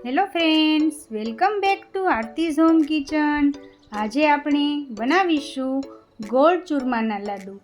Hello friends, welcome back to Aarti's home kitchen. આજે આપણે બનાવીશું ગોળ ચૂરમાના લાડુ.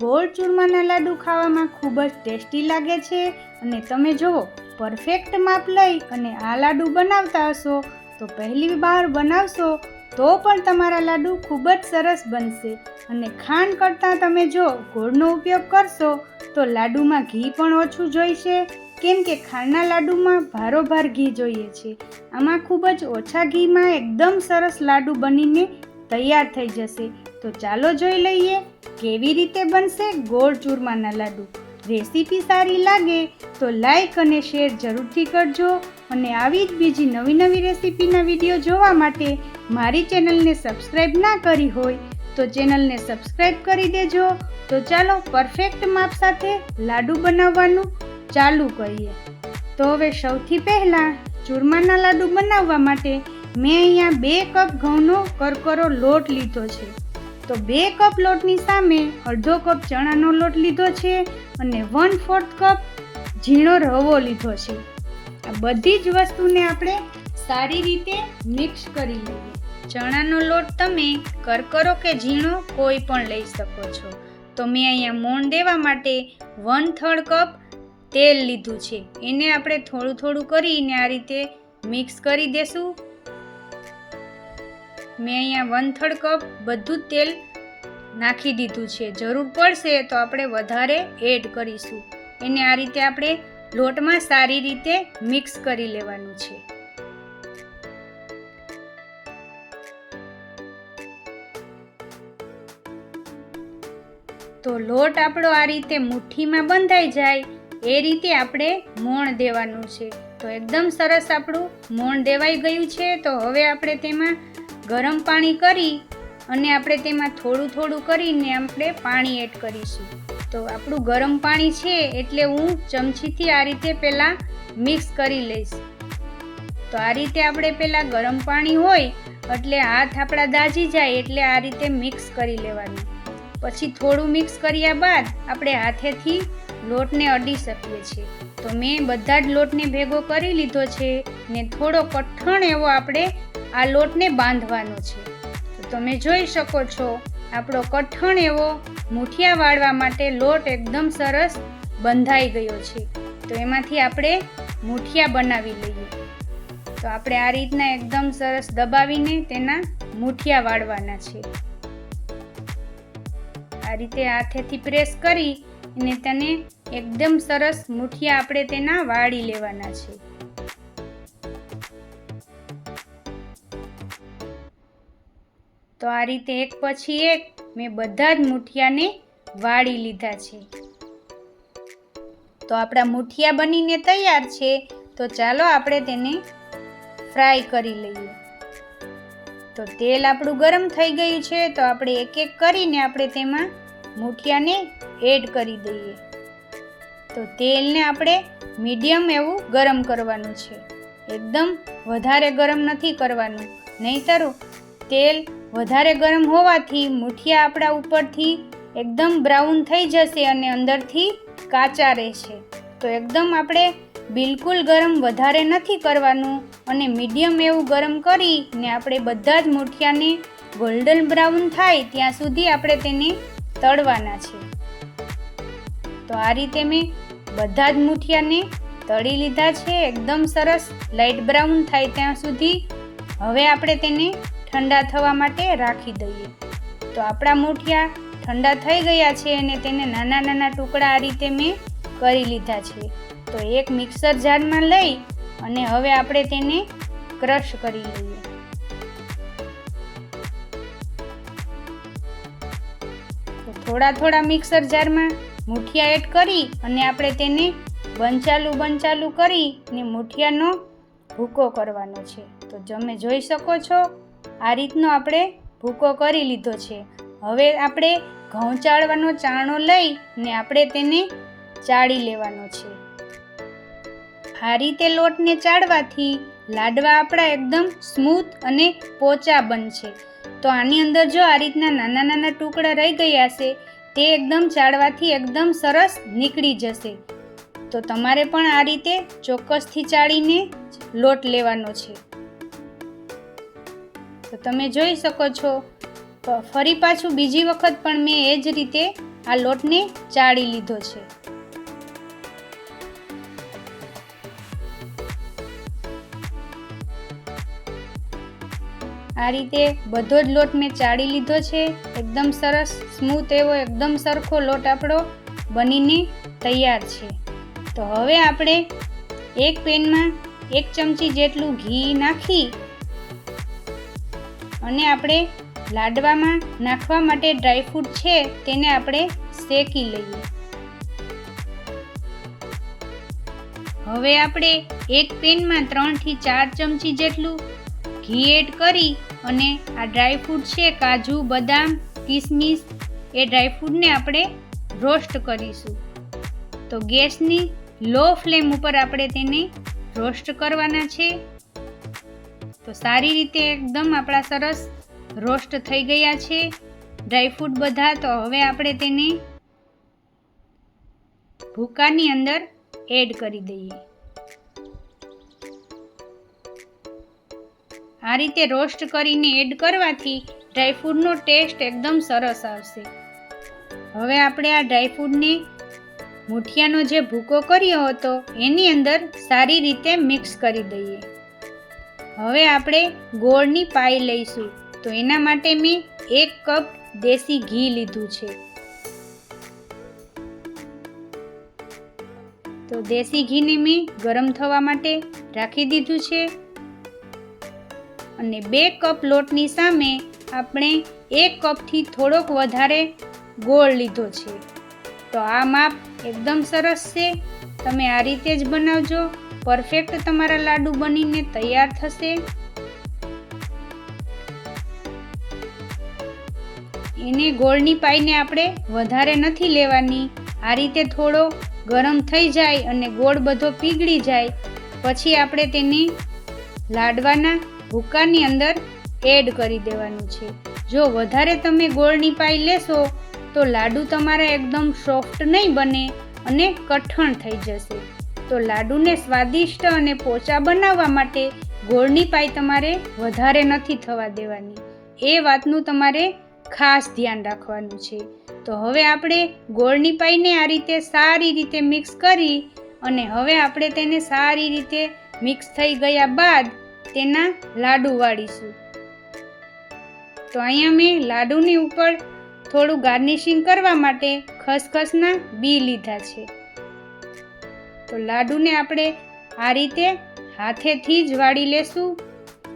ગોળ ચૂરમાના લાડુ ખાવામાં ખૂબ જ ટેસ્ટી લાગે છે અને તમે જુઓ પરફેક્ટ માપ લઈ અને આ લાડુ બનાવતા હશો તો પહેલી વાર બનાવશો તો પણ તમારા લાડુ ખૂબ જ સરસ બનશે. અને ખાંડ કરતાં તમે જો ગોળનો ઉપયોગ કરશો તો લાડુમાં ઘી પણ ઓછું જોઈશે, કેમ કે ખાંડના લાડુમાં ભારોભાર ઘી જોઈએ છે. આમાં ખૂબ જ ઓછા ઘીમાં એકદમ સરસ લાડુ બનીને તૈયાર થઈ જશે. તો ચાલો જોઈ લઈએ કેવી રીતે બનશે ગોળ ચૂરમાના લાડુ. રેસીપી સારી લાગે તો લાઈક અને શેર જરૂરથી કરજો અને આવી જ બીજી નવી રેસીપીના વિડીયો જોવા માટે મારી ચેનલને સબસ્ક્રાઈબ ના કરી હોય તો ચેનલને સબસ્ક્રાઈબ કરી દેજો. તો ચાલો પરફેક્ટ માપ સાથે લાડુ બનાવવાનું ચાલુ કરીએ. તો હવે સૌથી પહેલાં ચૂરમાના લાડુ બનાવવા માટે મેં અહીંયા 2 કપ ઘઉંનો કરકરો લોટ લીધો છે. તો 2 કપ લોટની સામે અડધો કપ ચણાનો લોટ લીધો છે અને 1/4 કપ ઝીણો રવો લીધો છે. આ બધી જ વસ્તુને આપણે સારી રીતે મિક્સ કરી લઈએ. ચણાનો લોટ તમે કરકરો કે ઝીણો કોઈ પણ લઈ શકો છો. તો મેં અહીંયા મોણ દેવા માટે 1/3 કપ તેલ લીધું છે. એને આપણે થોડું કરીને આ રીતે મિક્સ કરી દેશું. મેં અહીંયા 1/3 કપ બધું તેલ નાખી દીધું છે. જરૂર પડશે તો આપણે વધારે એડ કરીશું. એને આ રીતે આપણે લોટમાં સારી રીતે મિક્સ કરી લેવાનું છે. તો લોટ આપણો આ રીતે મુઠ્ઠીમાં બંધાઈ જાય એ રીતે આપણે મોણ દેવાનું છે. તો એકદમ સરસ આપણું મોણ દેવાઈ ગયું છે. તો હવે આપણે તેમાં ગરમ પાણી કરી અને આપણે તેમાં થોડું કરીને આપણે પાણી એડ કરીશું. તો આપણું ગરમ પાણી છે એટલે હું ચમચીથી આ રીતે પહેલાં મિક્સ કરી લઈશ. તો આ રીતે આપણે પહેલાં ગરમ પાણી હોય એટલે હાથ આપણા દાજી જાય એટલે આ રીતે મિક્સ કરી લેવાનું. પછી થોડું મિક્સ કર્યા બાદ આપણે હાથેથી લોટને અડી શકીએ છીએ. તો મેં બધા જ લોટને ભેગો કરી લીધો છે ને થોડો કઠણ એવો આપણે આ લોટને બાંધવાનો છે. તો તમે જોઈ શકો છો આપણો કઠણ એવો મૂઠિયા વાળવા માટે લોટ એકદમ સરસ બંધાઈ ગયો છે. તો એમાંથી આપણે મૂઠિયા બનાવી લઈએ. તો આપણે આ રીતના એકદમ સરસ દબાવીને તેના મૂઠિયા વાળવાના છે. આ રીતે હાથેથી પ્રેસ કરી અને તેને એકદમ સરસ મૂઠિયા આપણે તેના વાળી લેવાના છે. તો આ રીતે એક પછી એક મેં બધા જ મૂઠિયાને વાળી લીધા છે. તો આપણા મૂઠિયા બનીને તૈયાર છે. તો ચાલો આપણે તેને ફ્રાય કરી લઈએ. તો તેલ આપણું ગરમ થઈ ગયું છે. તો આપણે એક એક કરીને આપણે તેમાં મૂઠિયાને એડ કરી દઈએ. તો તેલને આપણે મીડિયમ એવું ગરમ કરવાનું છે. એકદમ વધારે ગરમ નથી કરવાનું, નહીંતર તેલ વધારે ગરમ હોવાથી મૂઠિયા આપણા ઉપરથી એકદમ બ્રાઉન થઈ જશે અને અંદરથી કાચા રહેશે. તો એકદમ આપણે બિલકુલ ગરમ વધારે નથી કરવાનું અને મીડિયમ એવું ગરમ કરીને આપણે બધા જ મૂઠિયાને ગોલ્ડન બ્રાઉન થાય ત્યાં સુધી આપણે તેને તળવાના છે. તો આ રીતે મેં બધા જ મૂઠિયાને તળી લીધા છે એકદમ સરસ લાઇટ બ્રાઉન થાય ત્યાં સુધી. હવે આપણે તેને ઠંડા થવા માટે રાખી દઈએ. તો આપણા મૂઠિયા ઠંડા થઈ ગયા છે અને તેને નાના ટુકડા આ રીતે મેં કરી લીધા છે. તો એક મિક્સર જારમાં લઈ અને હવે આપણે તેને ક્રશ કરી લઈએ. તો થોડા મિક્સર જારમાં મૂઠિયા એડ કરી અને આપણે તેને બંચાલું કરી ને મૂઠિયાનો ભૂકો કરવાનો છે. તો તમે જોઈ શકો છો આ રીતનો આપણે ભૂકો કરી લીધો છે. હવે આપણે ઘઉં ચાળવાનો ચાળણો લઈ ને આપણે તેને ચાળી લેવાનો છે. આ રીતે લોટને ચાળવાથી લાડવા આપણા એકદમ સ્મૂથ અને પોચા બનશે. તો આની અંદર જો આ રીતના નાના ટુકડા રહી ગયા છે તે એકદમ ચાળવાથી એકદમ સરસ નીકળી જશે. તો તમારે પણ આ રીતે ચોક્કસથી ચાળીને લોટ લેવાનો છે. તો તમે જોઈ શકો છો, ફરી પાછું બીજી વખત પણ મેં એ જ રીતે આ લોટને ચાળી લીધો છે. આ રીતે બધો જ લોટ મેં ચાળી લીધો છે. એકદમ સરસ સ્મૂથ એવો એકદમ સરખો લોટ આપણો બનીને તૈયાર છે. તો હવે આપણે એક પેનમાં 1 ચમચી જેટલું ઘી નાખી અને આપણે લાડવામાં નાખવા માટે ડ્રાયફ્રૂટ છે તેને આપણે શેકી લઈએ. હવે આપણે એક પેનમાં 3 થી 4 ચમચી જેટલું ઘી એડ કરી અને આ ડ્રાયફ્રૂટ છે, કાજુ, બદામ, કિસમિસ, એ ડ્રાયફ્રૂટને આપણે રોસ્ટ કરીશું. તો ગેસની લો ફ્લેમ ઉપર આપણે તેને રોસ્ટ કરવાના છે. તો સારી રીતે એકદમ આપણા સરસ રોસ્ટ થઈ ગયા છે ડ્રાયફ્રૂટ બધા. તો હવે આપણે તેને ભૂકાની અંદર એડ કરી દઈએ. આ રીતે રોસ્ટ કરીને એડ કરવાથી ડ્રાયફ્રૂટનો ટેસ્ટ એકદમ સરસ આવશે. હવે આપણે આ ડ્રાયફ્રૂટને મૂઠિયાનો જે ભૂકો કર્યો હતો એની અંદર સારી રીતે મિક્સ કરી દઈએ. હવે આપણે ગોળની પાઈ લઈશું. તો એના માટે મેં 1 કપ દેશી ઘી લીધું છે. તો દેશી ઘીને મેં ગરમ થવા માટે રાખી દીધું છે અને 2 કપ લોટની સામે આપણે 1 કપથી થોડોક વધારે ગોળ લીધો છે. તો આ માપ એકદમ સરસ છે. તમે આ રીતે જ બનાવજો, પરફેક્ટ તમારા લાડુ બનીને તૈયાર થશે. એને ગોળની પાઈને આપણે વધારે નથી લેવાની. આ રીતે થોડો ગરમ થઈ જાય અને ગોળ બધો પીગળી જાય પછી આપણે તેને લાડવાના ભૂકાની અંદર એડ કરી દેવાનું છે. જો વધારે તમે ગોળની પાઈ લેશો તો લાડુ તમારા એકદમ સોફ્ટ નહીં બને અને કઠણ થઈ જશે. તો લાડુને સ્વાદિષ્ટ અને પોચા બનાવવા માટે ગોળની પાઈ તમારે વધારે નથી થવા દેવાની. એ વાતનું તમારે ખાસ ધ્યાન રાખવાનું છે. તો હવે આપણે ગોળની પાઈને આ રીતે સારી રીતે મિક્સ કરી અને હવે આપણે તેને સારી રીતે મિક્સ થઈ ગયા બાદ તેના લાડુ વાળીશું. તો અહીંયા મેં લાડુની ઉપર થોડું ગાર્નિશિંગ કરવા માટે ખસખસના બી લીધા છે. તો લાડુને આપણે આ રીતે હાથેથી જ વાળી લેશું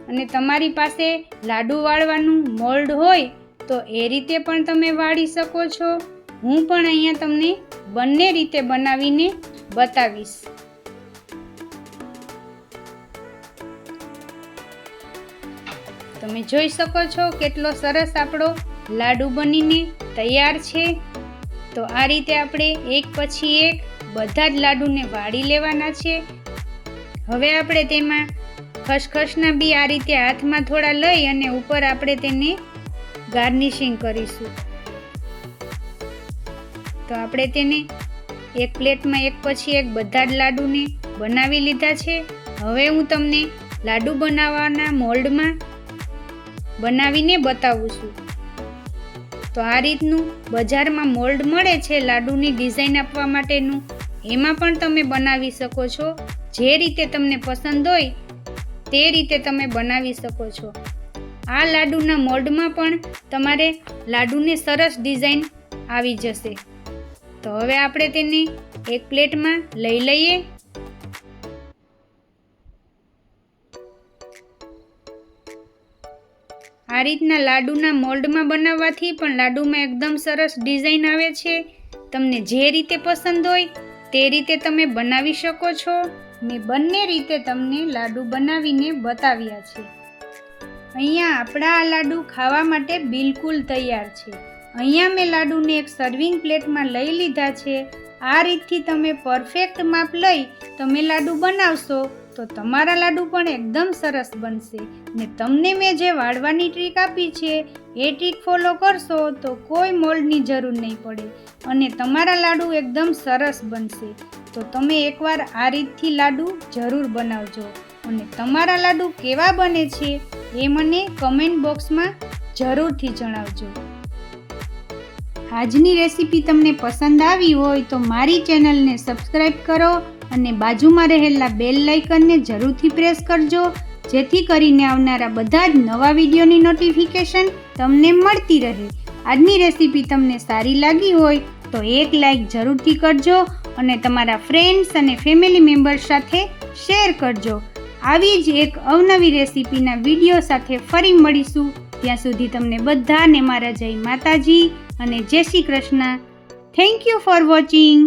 અને તમારી પાસે લાડુ વાળવાનું મોલ્ડ હોય તો એ રીતે પણ તમે વાળી શકો છો. હું પણ અહીંયા તમને બંને રીતે બનાવીને બતાવીશ. તમે જોઈ શકો છો કેટલો સરસ આપણો લાડુ બનીને તૈયાર છે. તો આ રીતે આપણે એક પછી એક બધા જ લાડુને વાળી લેવાના છે. હવે આપણે તેમાં ખસખસના બી આ રીતે હાથમાં થોડા લઈ અને ઉપર આપણે તેને ગાર્નિશિંગ કરીશું. તો આપણે તેને એક પ્લેટમાં એક પછી એક બધા જ લાડુને બનાવી લીધા છે. હવે હું તમને લાડુ બનાવવાના મોલ્ડમાં બનાવીને બતાવું છું. તો આ રીતનું બજારમાં મોલ્ડ મળે છે લાડુની ડિઝાઇન આપવા માટેનું, એમાં પણ તમે બનાવી શકો છો. જે રીતે તમને પસંદ હોય તે રીતે તમે બનાવી શકો છો. આ લાડુના મોલ્ડમાં પણ તમારે લાડુને સરસ ડિઝાઇન આવી જશે. તો હવે આપણે તેને એક પ્લેટમાં લઈ લઈએ. આ રીતના લાડુના મોલ્ડમાં બનાવવાથી પણ લાડુમાં એકદમ સરસ ડિઝાઇન આવે છે. તમને જે રીતે પસંદ હોય તે રીતે તમે બનાવી શકો છો. મેં બંને રીતે તમને લાડુ બનાવીને બતાવ્યા છે. અહીંયા આપણા આ લાડુ ખાવા માટે બિલકુલ તૈયાર છે. અહીંયા મેં લાડુને એક સર્વિંગ પ્લેટમાં લઈ લીધા છે. આ રીતથી તમે પરફેક્ટ માપ લઈ તમે લાડુ બનાવશો તો તમારા લાડુ પણ એકદમ સરસ બનશે. ને તમને મેં જે વાળવાની ટ્રીક આપી છે એ ટ્રીક ફોલો કરશો તો કોઈ મોલ્ડની જરૂર નહીં પડે અને તમારા લાડુ એકદમ સરસ બનશે. તો તમે એકવાર આ રીતથી લાડુ જરૂર બનાવજો અને તમારા લાડુ કેવા બને છે એ મને કમેન્ટ બોક્સમાં જરૂરથી જણાવજો. આજની રેસીપી તમને પસંદ આવી હોય તો મારી ચેનલને સબસ્ક્રાઈબ કરો અને બાજુમાં રહેલા બેલ આઇકનને જરૂરથી પ્રેસ કરજો, જેથી કરીને આવનારા બધા જ નવા વિડીયોની નોટિફિકેશન તમને મળતી રહે. આજની રેસીપી તમને સારી લાગી હોય તો એક લાઈક જરૂરથી કરજો અને તમારા ફ્રેન્ડ્સ અને ફેમિલી મેમ્બર્સ સાથે શેર કરજો. આવી જ એક અવનવી રેસીપીના વિડીયો સાથે ફરી મળીશું. ત્યાં સુધી તમને બધાને મારા જય માતાજી અને જય Shri Krishna. Thank you for watching.